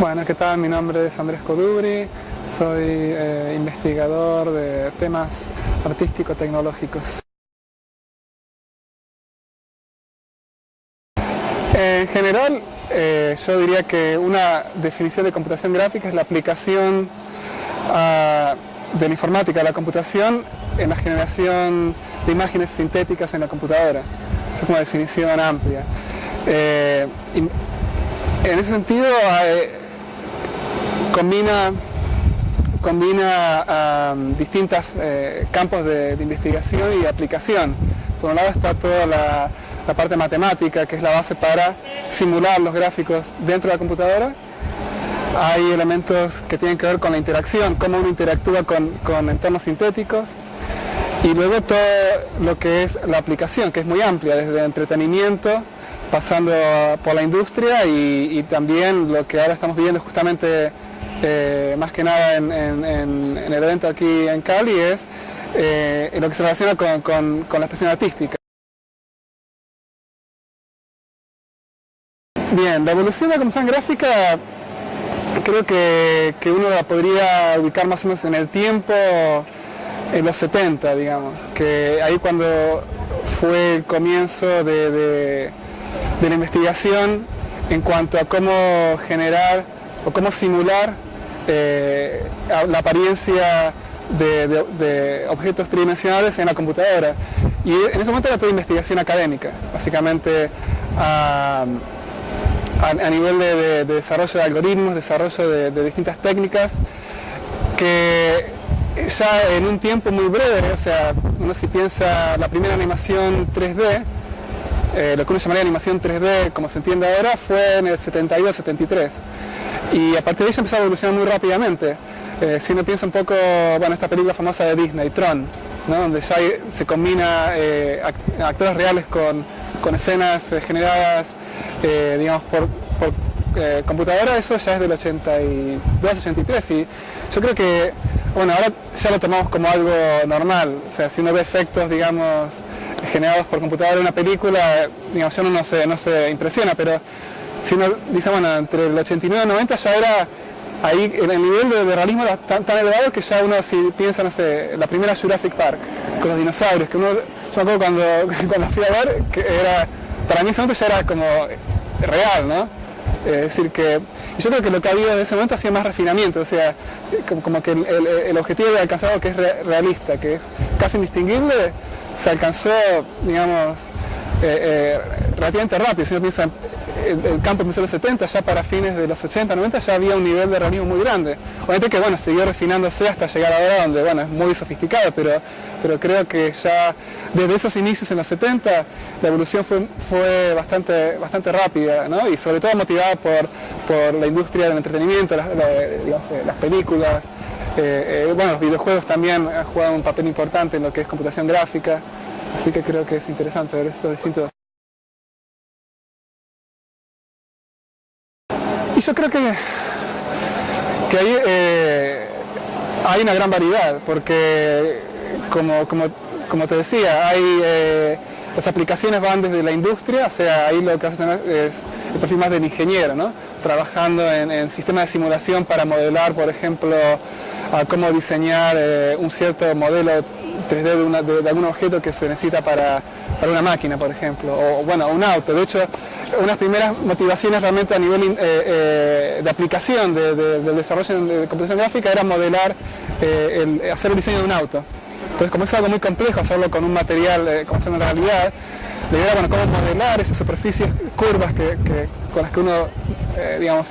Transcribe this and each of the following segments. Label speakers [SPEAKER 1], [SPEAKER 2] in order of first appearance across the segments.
[SPEAKER 1] Bueno, ¿qué tal? Mi nombre es Andrés Codubri, soy investigador de temas artístico-tecnológicos. En general, yo diría que una definición de computación gráfica es la aplicación de la informática a la computación en la generación de imágenes sintéticas en la computadora. Esa es una definición amplia. En ese sentido, combina distintos campos de investigación y aplicación. Por un lado está toda la parte matemática, que es la base para simular los gráficos dentro de la computadora. Hay elementos que tienen que ver con la interacción, cómo uno interactúa con entornos sintéticos. Y luego todo lo que es la aplicación, que es muy amplia, desde entretenimiento, pasando por la industria y también lo que ahora estamos viviendo justamente más que nada en el evento aquí en Cali, es lo que se relaciona con la expresión artística. Bien, la evolución de la computación gráfica creo que uno la podría ubicar más o menos en el tiempo, en los 70, digamos, que ahí cuando fue el comienzo de la investigación en cuanto a cómo generar o cómo simular la apariencia de objetos tridimensionales en la computadora. Y en ese momento era toda investigación académica, básicamente a nivel de desarrollo de algoritmos, desarrollo de distintas técnicas, que ya en un tiempo muy breve, o sea, uno si piensa la primera animación 3D, lo que uno llamaría animación 3D, como se entiende ahora, fue en el 72-73. Y a partir de ahí ya empezó a evolucionar muy rápidamente. Si uno piensa un poco, bueno, esta película famosa de Disney, Tron, ¿no? Donde ya se combina actores reales con escenas generadas, digamos, por computadora. Eso ya es del 82-83 y yo creo que, bueno, ahora ya lo tomamos como algo normal. O sea, si uno ve efectos, digamos, generados por computadora en una película, digamos, ya uno no se impresiona, pero si uno dice, bueno, entre el 89 y el 90 ya era, ahí el nivel de realismo era tan elevado que ya uno, si piensa, no sé, la primera Jurassic Park, con los dinosaurios, que uno, yo me acuerdo cuando fui a ver, que era, para mí ese momento ya era como real, ¿no? Es decir que, yo creo que lo que ha habido en ese momento ha sido más refinamiento, o sea, como que el objetivo de alcanzar algo que es realista, que es casi indistinguible, se alcanzó, digamos, relativamente rápido. Si uno piensa el campo empezó en los 70, ya para fines de los 80, 90 ya había un nivel de realismo muy grande. Obviamente que, bueno, siguió refinándose hasta llegar ahora donde, bueno, es muy sofisticado, pero creo que ya desde esos inicios en los 70 la evolución fue bastante rápida, ¿no? Y sobre todo motivada por la industria del entretenimiento, las películas. Bueno, los videojuegos también han jugado un papel importante en lo que es computación gráfica, así que creo que es interesante ver estos distintos. Y yo creo que ahí hay una gran variedad, porque como te decía, las aplicaciones van desde la industria, o sea, ahí lo que hace es el perfil más del ingeniero, ¿no? Trabajando en sistemas de simulación para modelar, por ejemplo, cómo diseñar un cierto modelo 3D de algún objeto que se necesita para una máquina, por ejemplo, o bueno, un auto. De hecho, unas primeras motivaciones realmente a nivel de aplicación del desarrollo de computación gráfica era modelar, hacer el diseño de un auto. Entonces, como es algo muy complejo hacerlo con un material como hacerlo en la realidad, la idea era, bueno, cómo modelar esas superficies curvas con las que uno, digamos,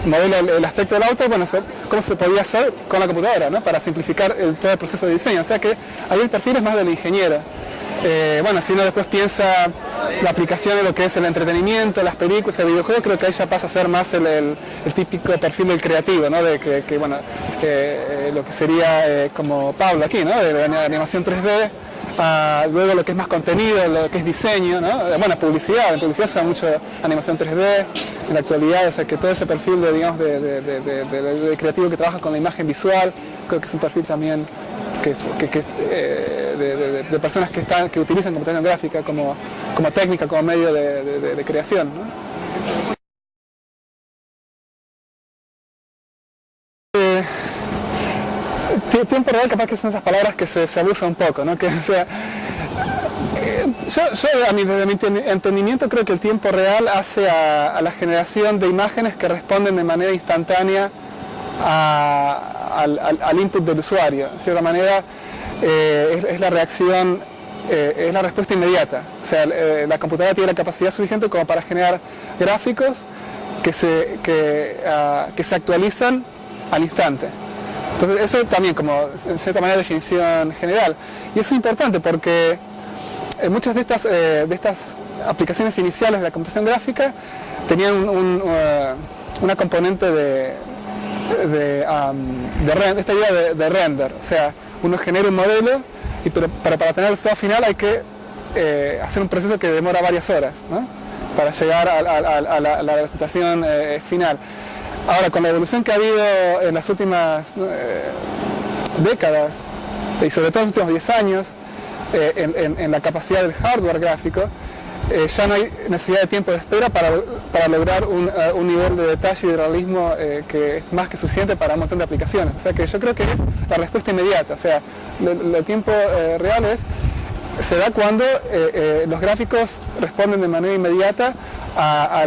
[SPEAKER 1] modela el aspecto del auto, bueno, cómo se podía hacer con la computadora, ¿no? Para simplificar todo el proceso de diseño. O sea que ahí el perfil es más del ingeniero. Bueno, si uno después piensa la aplicación de lo que es el entretenimiento, las películas, el videojuego, creo que ahí ya pasa a ser más el típico perfil del creativo, ¿no? De que bueno, lo que sería como Pablo aquí, ¿no? De la animación 3D, luego lo que es más contenido, lo que es diseño, ¿no? Bueno, publicidad, en publicidad se usa mucho animación 3D en la actualidad, o sea que todo ese perfil de, digamos, de creativo que trabaja con la imagen visual, creo que es un perfil también de personas que utilizan computación gráfica como técnica, como medio de creación, ¿no? tiempo real capaz que son esas palabras que se abusa un poco, ¿no? Que, o sea, desde mi entendimiento creo que el tiempo real hace a la generación de imágenes que responden de manera instantánea al input del usuario. De cierta manera es la reacción, es la respuesta inmediata. O sea, la computadora tiene la capacidad suficiente como para generar gráficos que se actualizan al instante. Entonces eso también como en cierta manera definición general. Y eso es importante porque muchas de estas aplicaciones iniciales de la computación gráfica tenían una componente esta idea de render. O sea, uno genera un modelo, pero para tener el resultado final hay que hacer un proceso que demora varias horas, ¿no? Para llegar a la representación final. Ahora, con la evolución que ha habido en las últimas décadas, y sobre todo en los últimos 10 años, en la capacidad del hardware gráfico, ya no hay necesidad de tiempo de espera para lograr un nivel de detalle y de realismo que es más que suficiente para un montón de aplicaciones. O sea que yo creo que es la respuesta inmediata. O sea, el tiempo real se da cuando los gráficos responden de manera inmediata a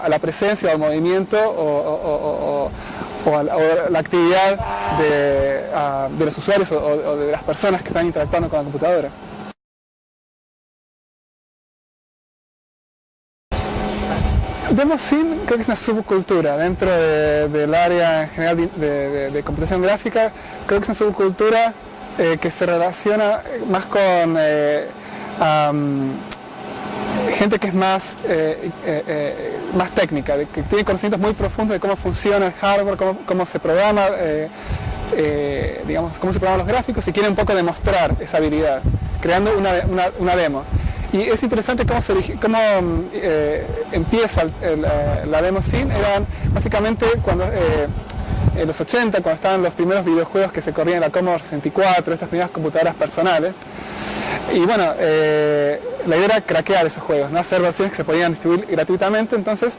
[SPEAKER 1] la presencia o al movimiento o a la actividad de los usuarios o de las personas que están interactuando con la computadora. Demoscene creo que es una subcultura dentro del área en general de computación gráfica. Creo que es una subcultura que se relaciona más con gente que es más técnica, que tiene conocimientos muy profundos de cómo funciona el hardware, cómo se programa, digamos, cómo se programan los gráficos y quiere un poco demostrar esa habilidad, creando una demo. Y es interesante cómo empieza la Demoscene. Eran básicamente cuando en los 80, cuando estaban los primeros videojuegos que se corrían en la Commodore 64, estas primeras computadoras personales. Y bueno, la idea era craquear esos juegos, ¿no? Hacer versiones que se podían distribuir gratuitamente. Entonces,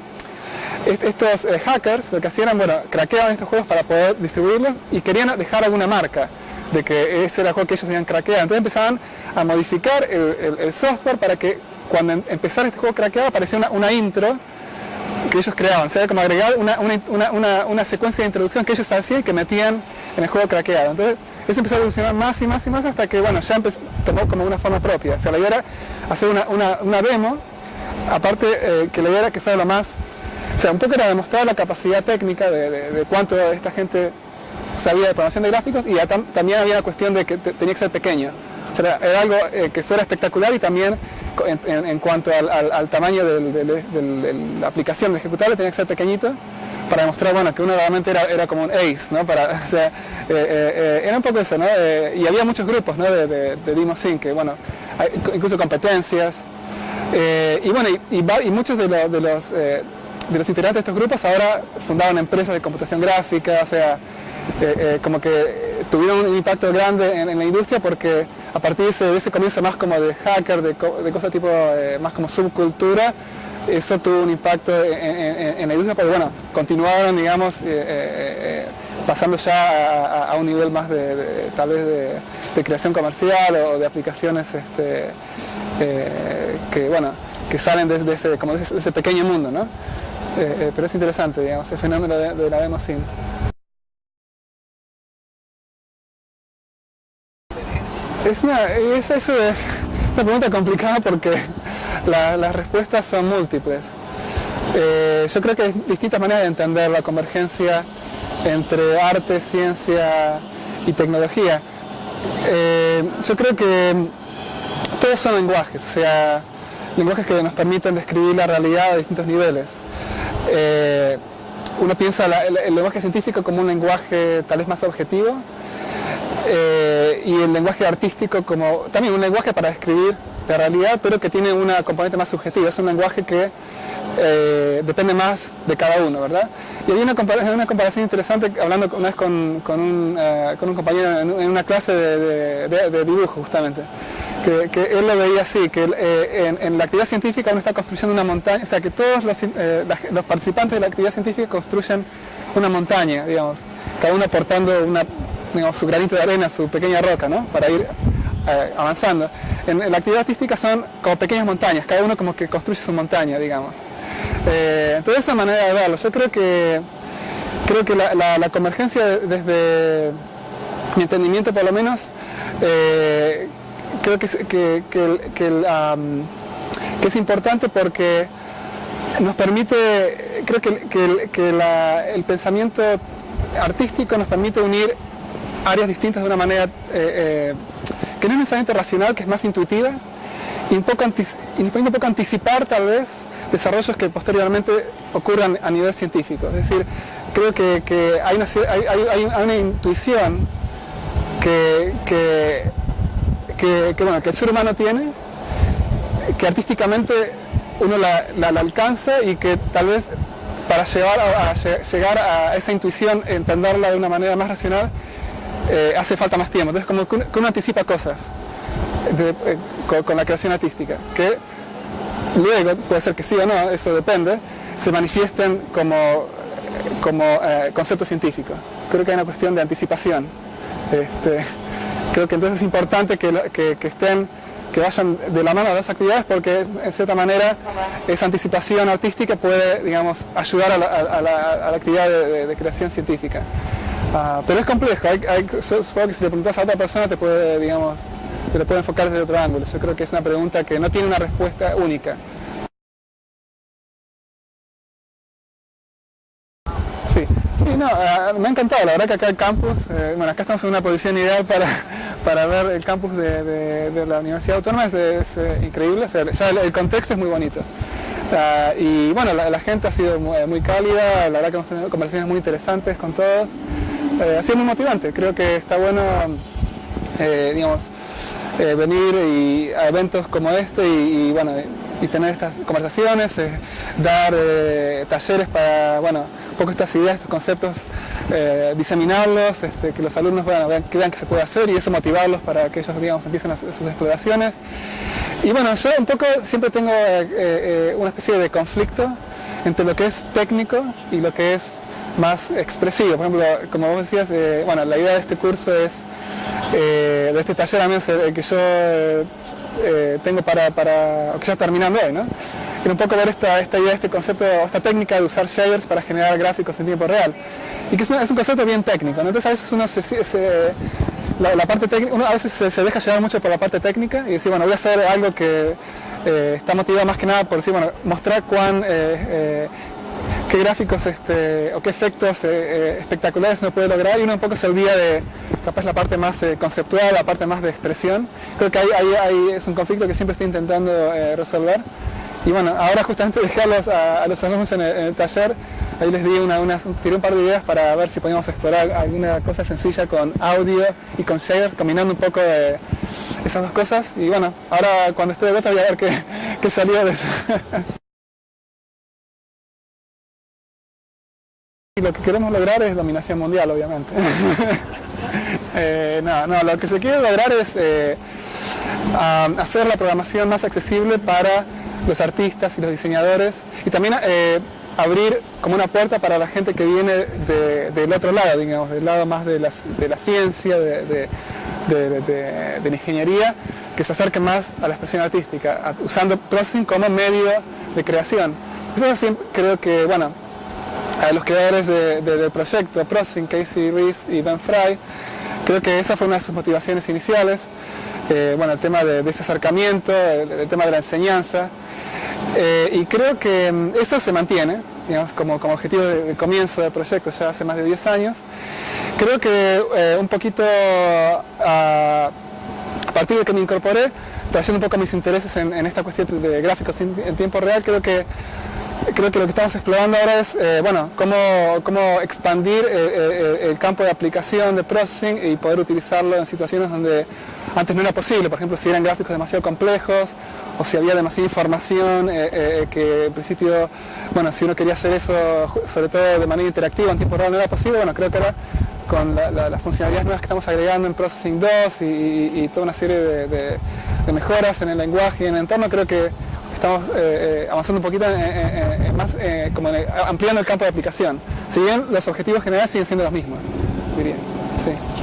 [SPEAKER 1] estos hackers lo que hacían era, bueno, craqueaban estos juegos para poder distribuirlos y querían dejar alguna marca de que ese era el juego que ellos habían craqueado. Entonces empezaban a modificar el software para que cuando empezara este juego craqueado apareciera una intro que ellos creaban. O sea, como agregar una secuencia de introducción que ellos hacían y que metían en el juego craqueado. Entonces eso empezó a evolucionar más y más y más hasta que, bueno, ya tomó como una forma propia. O sea, la idea era hacer una demo, aparte que la idea era que fuera lo más... O sea, un poco era demostrar la capacidad técnica de cuánto esta gente sabía de programación de gráficos, y también había la cuestión de que tenía que ser pequeño. O sea, era algo que fuera espectacular, y también en cuanto al tamaño de la aplicación de ejecutable tenía que ser pequeñito para demostrar, bueno, que uno realmente era como un ace, ¿no? O sea, era un poco eso, ¿no? Y había muchos grupos, ¿no? de Demoscene, que, bueno, incluso competencias, y bueno, y muchos de los integrantes de estos grupos ahora fundaron empresas de computación gráfica. O sea, como que tuvieron un impacto grande en la industria, porque a partir de ese comienzo más como de hacker, de cosas tipo más como subcultura, eso tuvo un impacto en la industria, porque bueno, continuaron, digamos, pasando ya a un nivel más tal vez de creación comercial o de aplicaciones que, bueno, que salen de ese pequeño mundo, ¿no? Pero es interesante, digamos, el fenómeno de la Demoscene. Eso es una pregunta complicada porque las respuestas son múltiples. Yo creo que hay distintas maneras de entender la convergencia entre arte, ciencia y tecnología. Yo creo que todos son lenguajes, o sea, lenguajes que nos permiten describir la realidad a distintos niveles. Uno piensa el lenguaje científico como un lenguaje tal vez más objetivo, y el lenguaje artístico como también un lenguaje para describir la realidad, pero que tiene una componente más subjetiva. Es un lenguaje que depende más de cada uno, ¿verdad? Y hay una comparación interesante, hablando una vez con un compañero en una clase de dibujo, justamente, que él lo veía así, que en la actividad científica uno está construyendo una montaña. O sea, que todos los participantes de la actividad científica construyen una montaña, digamos. cada uno aportando digamos, su granito de arena, su pequeña roca, ¿no? Para ir avanzando. En la actividad artística son como pequeñas montañas, cada uno como que construye su montaña, digamos. Entonces esa manera de verlo, yo creo que la convergencia desde mi entendimiento por lo menos, creo que es importante porque nos permite, creo que el pensamiento artístico nos permite unir áreas distintas de una manera que no es necesariamente racional, que es más intuitiva y nos permite un poco anticipar tal vez desarrollos que posteriormente ocurran a nivel científico. Es decir, creo que hay una intuición que el ser humano tiene, que artísticamente uno la alcanza y que tal vez para llegar a esa intuición, entenderla de una manera más racional, hace falta más tiempo. Entonces como que uno anticipa cosas con la creación artística, que luego, puede ser que sí o no, eso depende, se manifiesten como concepto científico. Creo que hay una cuestión de anticipación. Creo que entonces es importante que vayan de la mano a las actividades porque en cierta manera esa anticipación artística puede, digamos, ayudar a la actividad de creación científica. Pero es complejo, supongo que si le preguntas a otra persona te lo puede enfocar desde otro ángulo. Yo creo que es una pregunta que no tiene una respuesta única. Sí, no, me ha encantado, la verdad que acá el campus, bueno, acá estamos en una posición ideal para ver el campus de la Universidad Autónoma, es increíble, ya el contexto es muy bonito. Y bueno, la gente ha sido muy cálida, la verdad que hemos tenido conversaciones muy interesantes con todos, ha sido muy motivante, creo que está bueno, digamos, venir a eventos como este y bueno, y tener estas conversaciones, dar talleres para, bueno, un poco estas ideas, estos conceptos, diseminarlos, que los alumnos vean que se puede hacer y eso motivarlos para que ellos, digamos, empiecen sus exploraciones. Y bueno, yo un poco siempre tengo una especie de conflicto entre lo que es técnico y lo que es más expresivo. Por ejemplo, como vos decías, bueno, la idea de este curso es, de este taller a mí es el que yo tengo o que ya terminando hoy, ¿no? Y un poco ver esta idea, este concepto, esta técnica de usar shaders para generar gráficos en tiempo real. Y que es un concepto bien técnico, ¿no? Entonces a veces uno la parte técnica, uno a veces se deja llevar mucho por la parte técnica y decir, bueno, voy a hacer algo que está motivado más que nada por decir, bueno, mostrar qué gráficos o qué efectos espectaculares uno puede lograr y uno un poco se olvida de capaz la parte más conceptual, la parte más de expresión. Creo que ahí es un conflicto que siempre estoy intentando resolver. Y bueno, ahora justamente dejé a los alumnos en el taller, ahí les di tiré un par de ideas para ver si podíamos explorar alguna cosa sencilla con audio y con shaders, combinando un poco de esas dos cosas. Y bueno, ahora cuando esté de vuelta voy a ver qué salió de eso. Y lo que queremos lograr es dominación mundial, obviamente. No, lo que se quiere lograr es hacer la programación más accesible para los artistas y los diseñadores y también abrir como una puerta para la gente que viene del otro lado, digamos, del lado más de la ciencia, de la ingeniería, que se acerque más a la expresión artística, usando processing como medio de creación. Eso siempre creo que, bueno, a los creadores del proyecto, Processing, Casey Rees y Ben Fry, creo que esa fue una de sus motivaciones iniciales. Bueno, el tema de ese acercamiento, el tema de la enseñanza, y creo que eso se mantiene, digamos, como objetivo de comienzo del proyecto ya hace más de 10 años. Creo que un poquito a partir de que me incorporé, trayendo un poco mis intereses en esta cuestión de gráficos en tiempo real, creo que lo que estamos explorando ahora es, bueno, cómo expandir el campo de aplicación de processing y poder utilizarlo en situaciones donde antes no era posible. Por ejemplo, si eran gráficos demasiado complejos o si había demasiada información que en principio, bueno, si uno quería hacer eso, sobre todo de manera interactiva en tiempo real, no era posible. Bueno, creo que ahora con las funcionalidades nuevas que estamos agregando en Processing 2 y toda una serie de mejoras en el lenguaje y en el entorno, creo que estamos avanzando un poquito ampliando el campo de aplicación. Si bien los objetivos generales siguen siendo los mismos. diría. Sí.